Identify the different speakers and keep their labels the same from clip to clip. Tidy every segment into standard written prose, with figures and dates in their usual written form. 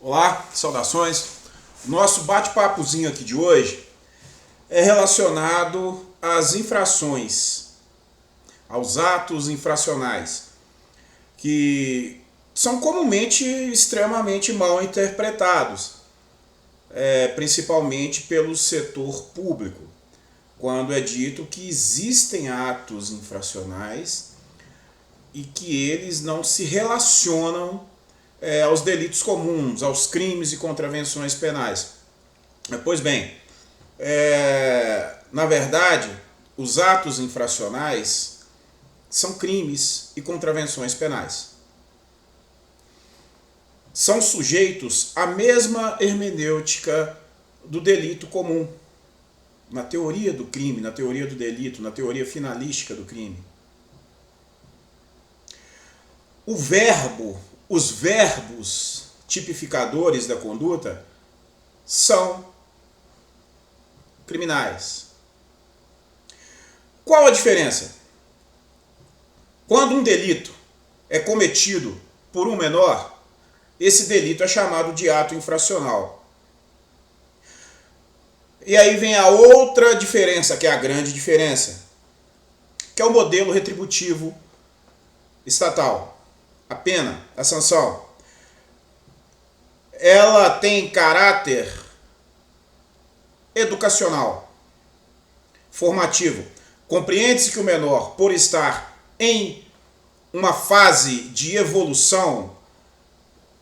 Speaker 1: Olá, saudações. Nosso bate-papozinho aqui de hoje é relacionado às infrações, aos atos infracionais, que são comumente extremamente mal interpretados, principalmente pelo setor público, quando é dito que existem atos infracionais e que eles não se relacionam aos delitos comuns, aos crimes e contravenções penais. Pois bem, na verdade, os atos infracionais são crimes e contravenções penais. São sujeitos à mesma hermenêutica do delito comum, na teoria do crime, na teoria do delito, na teoria finalística do crime. Os verbos tipificadores da conduta são criminais. Qual a diferença? Quando um delito é cometido por um menor, esse delito é chamado de ato infracional. E aí vem a outra diferença, que é a grande diferença, que é o modelo retributivo estatal. A pena, a sanção, ela tem caráter educacional, formativo. Compreende-se que o menor, por estar em uma fase de evolução,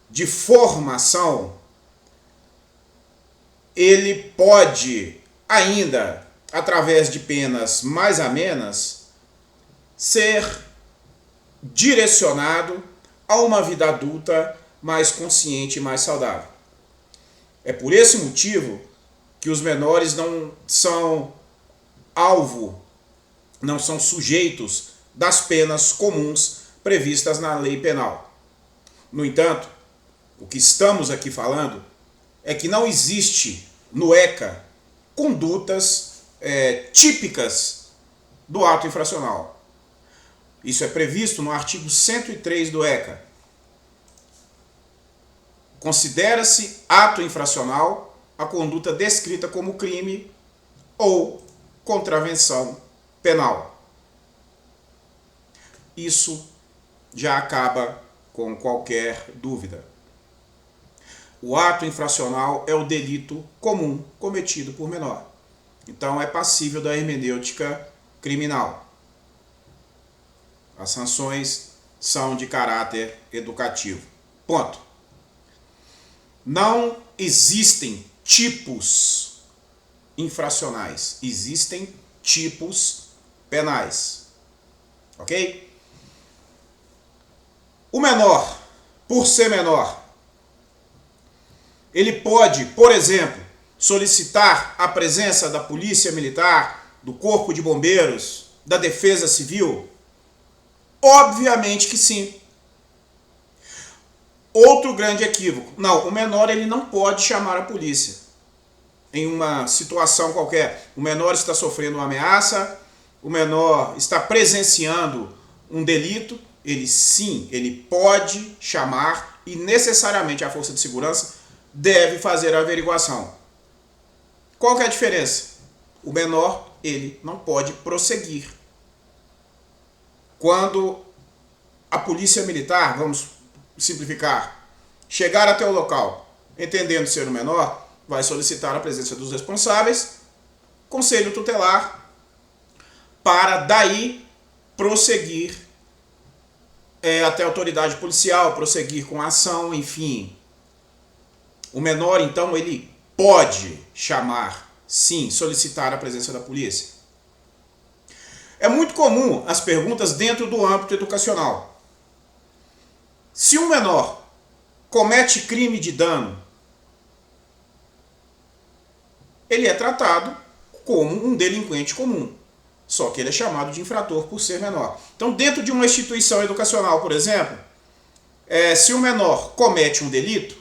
Speaker 1: de formação, ele pode ainda, através de penas mais amenas, ser direcionado a uma vida adulta mais consciente e mais saudável. É por esse motivo que os menores não são alvo, não são sujeitos das penas comuns previstas na lei penal. No entanto, o que estamos aqui falando é que não existe no ECA condutas típicas do ato infracional. Isso é previsto no artigo 103 do ECA. Considera-se ato infracional a conduta descrita como crime ou contravenção penal. Isso já acaba com qualquer dúvida. O ato infracional é o delito comum cometido por menor. Então é passível da hermenêutica criminal. As sanções são de caráter educativo. Ponto. Não existem tipos infracionais, existem tipos penais. Ok? O menor, por ser menor, ele pode, por exemplo, solicitar a presença da polícia militar, do corpo de bombeiros, da defesa civil? Obviamente que sim. Outro grande equívoco. Não, o menor ele não pode chamar a polícia em uma situação qualquer. O menor está sofrendo uma ameaça, o menor está presenciando um delito, ele pode chamar e necessariamente a força de segurança deve fazer a averiguação. Qual que é a diferença? O menor, ele não pode prosseguir. Quando a polícia militar, vamos simplificar, chegar até o local, entendendo ser o menor, vai solicitar a presença dos responsáveis, conselho tutelar, para daí prosseguir até a autoridade policial, prosseguir com a ação, enfim. O menor, então, ele pode chamar, sim, solicitar a presença da polícia. É muito comum as perguntas dentro do âmbito educacional. Se um menor comete crime de dano, ele é tratado como um delinquente comum, só que ele é chamado de infrator por ser menor. Então, dentro de uma instituição educacional, por exemplo, se um menor comete um delito,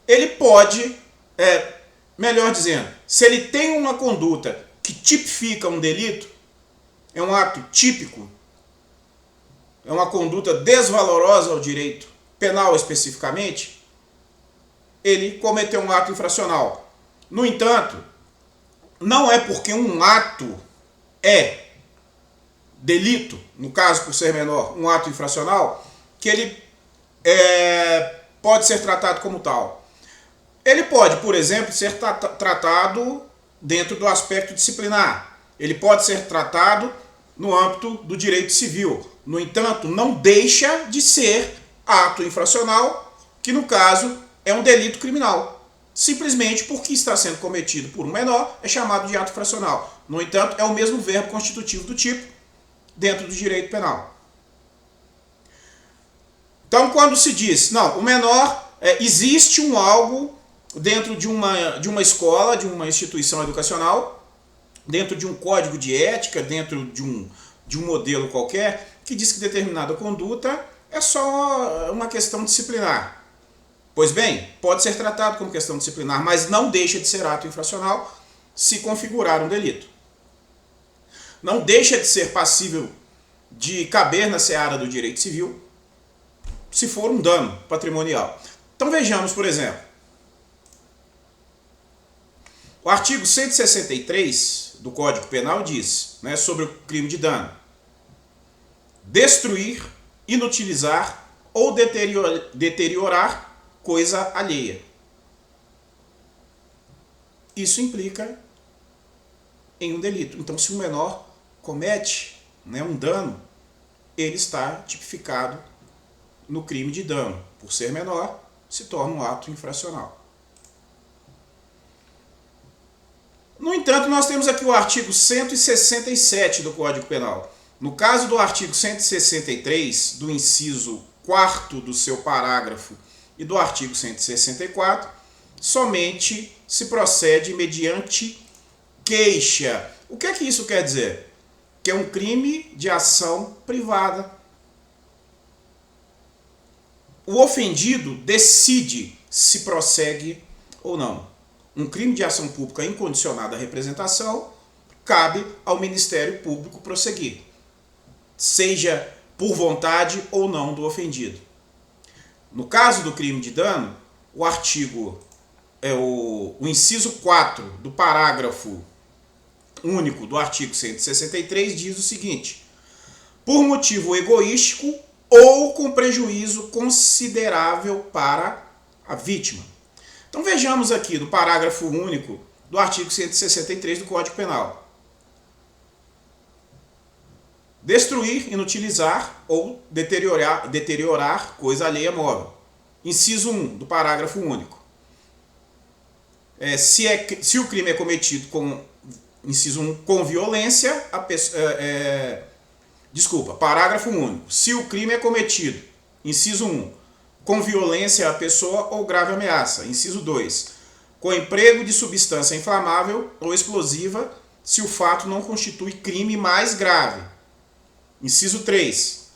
Speaker 1: ele pode, melhor dizendo, se ele tem uma conduta que tipifica um delito, é um ato típico, é uma conduta desvalorosa ao direito penal especificamente, ele cometeu um ato infracional. No entanto, não é porque um ato é delito, no caso por ser menor, um ato infracional, que ele pode ser tratado como tal. Ele pode, por exemplo, ser tratado dentro do aspecto disciplinar. Ele pode ser tratado no âmbito do direito civil. No entanto, não deixa de ser ato infracional, que no caso é um delito criminal. Simplesmente porque está sendo cometido por um menor, é chamado de ato infracional. No entanto, é o mesmo verbo constitutivo do tipo dentro do direito penal. Então, quando se diz, não, o menor, existe um algo dentro de uma escola, de uma instituição educacional, dentro de um código de ética, dentro de um modelo qualquer, que diz que determinada conduta é só uma questão disciplinar. Pois bem, pode ser tratado como questão disciplinar, mas não deixa de ser ato infracional se configurar um delito. Não deixa de ser passível de caber na seara do direito civil se for um dano patrimonial. Então vejamos, por exemplo, o artigo 163 do Código Penal diz, né, sobre o crime de dano: destruir, inutilizar ou deteriorar coisa alheia. Isso implica em um delito. Então, se o menor comete, né, um dano, ele está tipificado no crime de dano. Por ser menor, se torna um ato infracional. No entanto, nós temos aqui o artigo 167 do Código Penal. No caso do artigo 163, do inciso 4º do seu parágrafo e do artigo 164, somente se procede mediante queixa. O que é que isso quer dizer? Que é um crime de ação privada. O ofendido decide se prossegue ou não. Um crime de ação pública incondicionada à representação, cabe ao Ministério Público prosseguir, seja por vontade ou não do ofendido. No caso do crime de dano, o artigo, o inciso 4 do parágrafo único do artigo 163 diz o seguinte: por motivo egoístico ou com prejuízo considerável para a vítima. Então vejamos aqui do parágrafo único do artigo 163 do Código Penal: destruir, inutilizar ou deteriorar coisa alheia móvel. Inciso 1 do parágrafo único: se o crime é cometido com, inciso 1, com violência, a pessoa, parágrafo único: se o crime é cometido, inciso 1, com violência à pessoa ou grave ameaça. Inciso 2, com emprego de substância inflamável ou explosiva, se o fato não constitui crime mais grave. Inciso 3,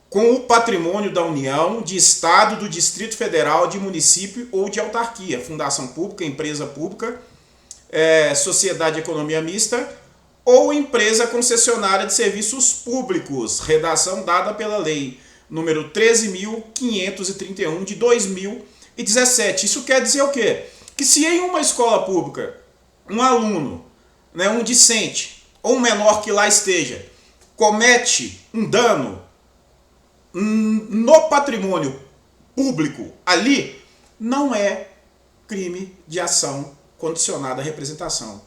Speaker 1: com o patrimônio da União, de Estado, do Distrito Federal, de município ou de autarquia, fundação pública, empresa pública, sociedade de economia mista ou empresa concessionária de serviços públicos. Redação dada pela lei número 13.531 de 2017. Isso quer dizer o quê? Que se em uma escola pública um aluno, né, um discente ou um menor que lá esteja, comete um dano no patrimônio público ali, não é crime de ação condicionada à representação.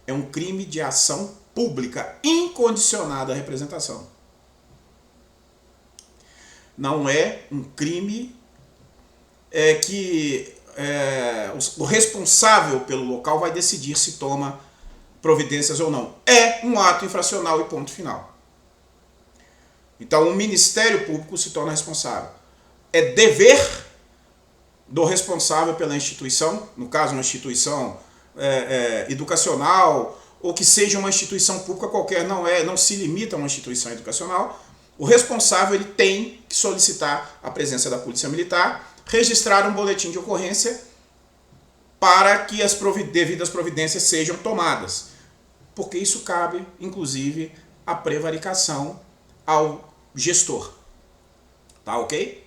Speaker 1: É um crime de ação pública incondicionada à representação. Não é um crime que o responsável pelo local vai decidir se toma providências ou não. É um ato infracional e ponto final. Então o Ministério Público se torna responsável. É dever do responsável pela instituição, no caso uma instituição educacional, ou que seja uma instituição pública qualquer, não se limita a uma instituição educacional. O responsável ele tem que solicitar a presença da Polícia Militar, registrar um boletim de ocorrência para que as devidas providências sejam tomadas. Porque isso cabe, inclusive, à prevaricação ao gestor. Tá ok?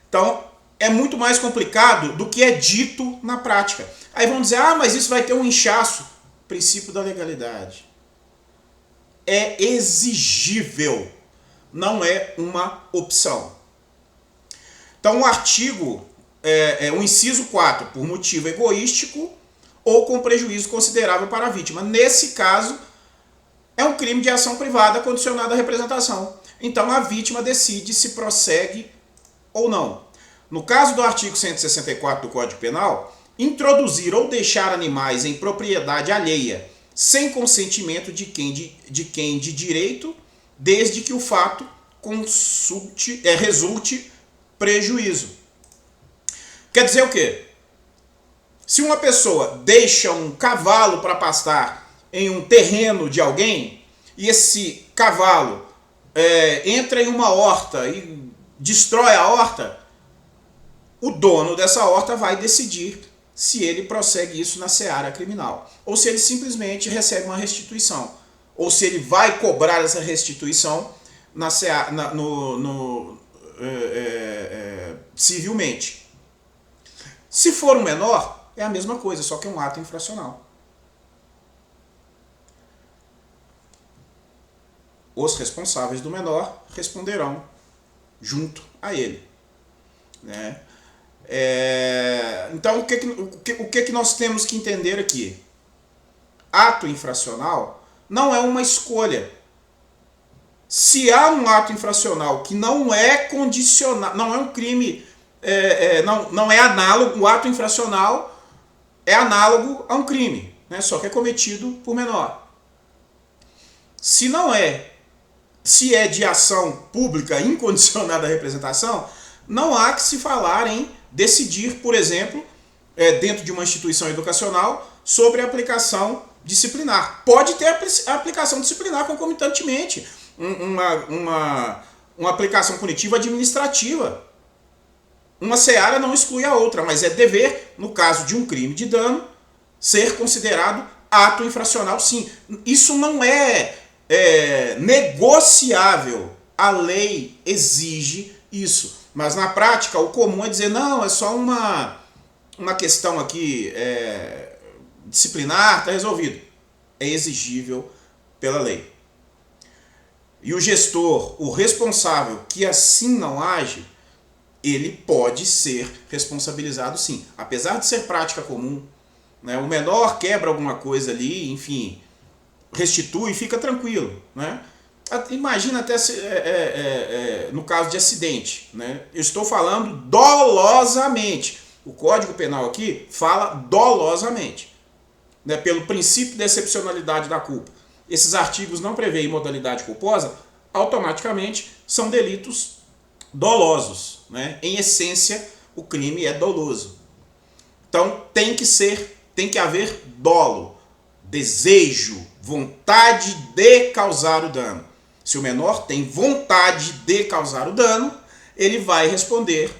Speaker 1: Então, é muito mais complicado do que é dito na prática. Aí vão dizer, ah, mas isso vai ter um inchaço. Princípio da legalidade. É exigível, não é uma opção. Então o artigo, o inciso 4, por motivo egoístico ou com prejuízo considerável para a vítima. Nesse caso, é um crime de ação privada condicionado à representação. Então a vítima decide se prossegue ou não. No caso do artigo 164 do Código Penal, introduzir ou deixar animais em propriedade alheia sem consentimento de quem de direito, desde que o fato resulte prejuízo. Quer dizer o quê? Se uma pessoa deixa um cavalo para pastar em um terreno de alguém, e esse cavalo entra em uma horta e destrói a horta, o dono dessa horta vai decidir se ele prossegue isso na seara criminal, ou se ele simplesmente recebe uma restituição, ou se ele vai cobrar essa restituição na seara, civilmente. Se for um menor, é a mesma coisa, só que é um ato infracional. Os responsáveis do menor responderão junto a ele, né? Então, o que nós temos que entender aqui? Ato infracional não é uma escolha. Se há um ato infracional que não é condicional, não é um crime, não é análogo, o ato infracional é análogo a um crime, né? Só que é cometido por menor. Se é de ação pública incondicionada à representação, não há que se falar em decidir, por exemplo, dentro de uma instituição educacional, sobre a aplicação disciplinar. Pode ter a aplicação disciplinar concomitantemente, uma aplicação punitiva administrativa. Uma seara não exclui a outra, mas é dever, no caso de um crime de dano, ser considerado ato infracional, sim. Isso não é negociável. A lei exige isso. Mas na prática, o comum é dizer, não, é só uma questão aqui disciplinar, está resolvido. É exigível pela lei. E o gestor, o responsável que assim não age, ele pode ser responsabilizado sim. Apesar de ser prática comum, né, o menor quebra alguma coisa ali, enfim, restitui, fica tranquilo, né? Imagina até no caso de acidente, né? Eu estou falando dolosamente. O Código Penal aqui fala dolosamente, né? Pelo princípio da excepcionalidade da culpa. Esses artigos não prevêem modalidade culposa, automaticamente são delitos dolosos, né? Em essência, o crime é doloso. Então tem que haver dolo, desejo, vontade de causar o dano. Se o menor tem vontade de causar o dano, ele vai responder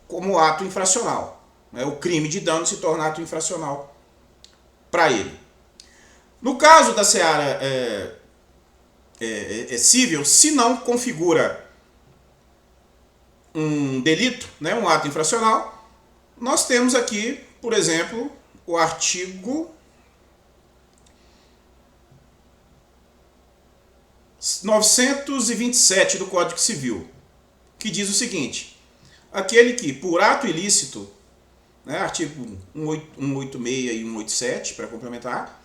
Speaker 1: como ato infracional. O crime de dano se torna ato infracional para ele. No caso da seara civil, se não configura um delito, né, um ato infracional, nós temos aqui, por exemplo, o artigo 927 do Código Civil, que diz o seguinte: aquele que, por ato ilícito, né, artigo 186 e 187, para complementar,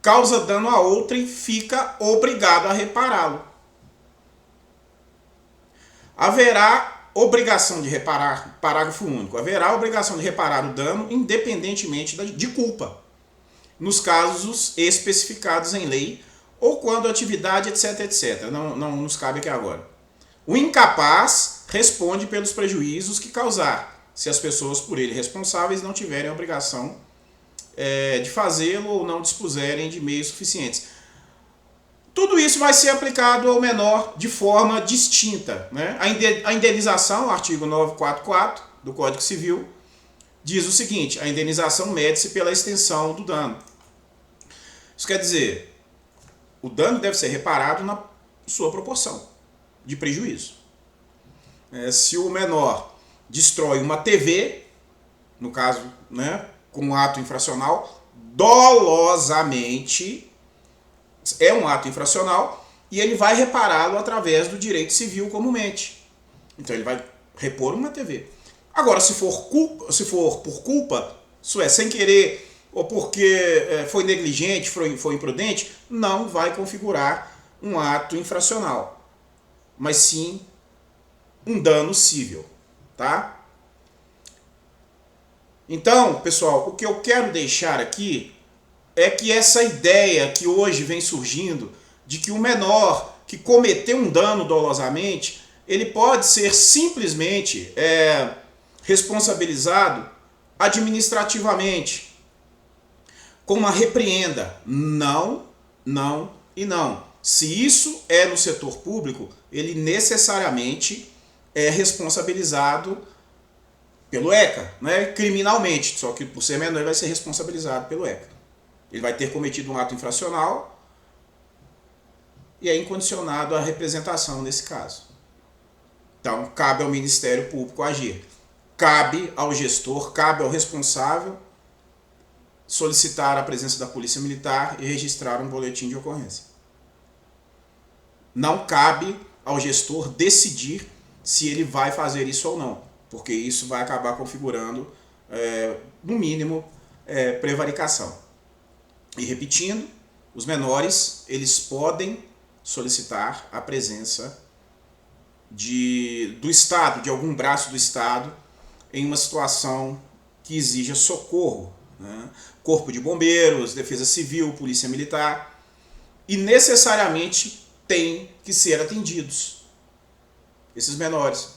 Speaker 1: causa dano a outrem, fica obrigado a repará-lo. Haverá obrigação de reparar, parágrafo único, haverá obrigação de reparar o dano independentemente de culpa, nos casos especificados em lei, ou quando a atividade, etc, etc. Não nos cabe aqui agora. O incapaz responde pelos prejuízos que causar, se as pessoas por ele responsáveis não tiverem a obrigação de fazê-lo ou não dispuserem de meios suficientes. Tudo isso vai ser aplicado ao menor de forma distinta, né? A indenização, artigo 944 do Código Civil, diz o seguinte: a indenização mede-se pela extensão do dano. Isso quer dizer, o dano deve ser reparado na sua proporção de prejuízo. Se o menor destrói uma TV, no caso, né, com um ato infracional, dolosamente, é um ato infracional, e ele vai repará-lo através do direito civil comumente. Então ele vai repor uma TV. Agora, se for por culpa, isso é, sem querer, ou porque foi negligente, foi imprudente, não vai configurar um ato infracional, mas sim um dano cível, tá? Então, pessoal, o que eu quero deixar aqui é que essa ideia que hoje vem surgindo de que o menor que cometeu um dano dolosamente, ele pode ser simplesmente responsabilizado administrativamente com uma repreenda. Não, não e não. Se isso é no setor público, ele necessariamente é responsabilizado pelo ECA, né? Criminalmente, só que por ser menor ele vai ser responsabilizado pelo ECA. Ele vai ter cometido um ato infracional e é incondicionado à representação nesse caso. Então, cabe ao Ministério Público agir. Cabe ao gestor, cabe ao responsável solicitar a presença da Polícia Militar e registrar um boletim de ocorrência. Não cabe ao gestor decidir se ele vai fazer isso ou não, porque isso vai acabar configurando, no mínimo, prevaricação. E repetindo, os menores, eles podem solicitar a presença do Estado, de algum braço do Estado, em uma situação que exija socorro, né? Corpo de Bombeiros, Defesa Civil, Polícia Militar, e necessariamente têm que ser atendidos esses menores.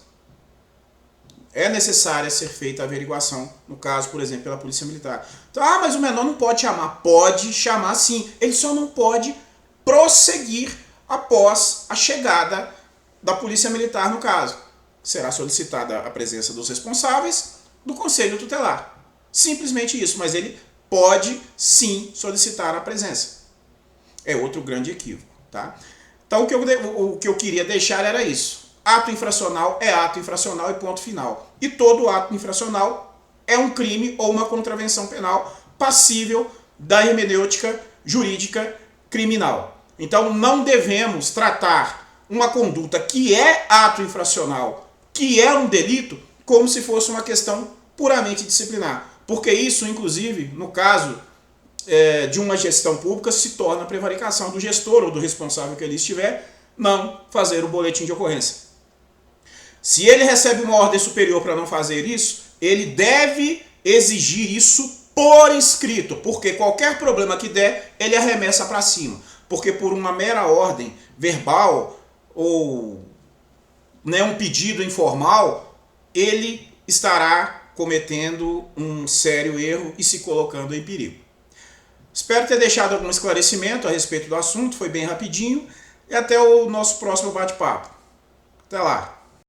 Speaker 1: É necessária ser feita a averiguação, no caso, por exemplo, pela Polícia Militar. Então, mas o menor não pode chamar. Pode chamar sim, ele só não pode prosseguir após a chegada da Polícia Militar, no caso. Será solicitada a presença dos responsáveis do Conselho Tutelar. Simplesmente isso, mas ele pode sim solicitar a presença. É outro grande equívoco, tá? Então o que eu queria deixar era isso. Ato infracional é ato infracional e ponto final. E todo ato infracional é um crime ou uma contravenção penal passível da hermenêutica jurídica criminal. Então não devemos tratar uma conduta que é ato infracional, que é um delito, como se fosse uma questão puramente disciplinar. Porque isso, inclusive, no caso de uma gestão pública, se torna prevaricação do gestor ou do responsável que ele estiver não fazer o boletim de ocorrência. Se ele recebe uma ordem superior para não fazer isso, ele deve exigir isso por escrito, porque qualquer problema que der, ele arremessa para cima. Porque por uma mera ordem verbal ou um pedido informal, ele estará cometendo um sério erro e se colocando em perigo. Espero ter deixado algum esclarecimento a respeito do assunto, foi bem rapidinho, e até o nosso próximo bate-papo. Até lá!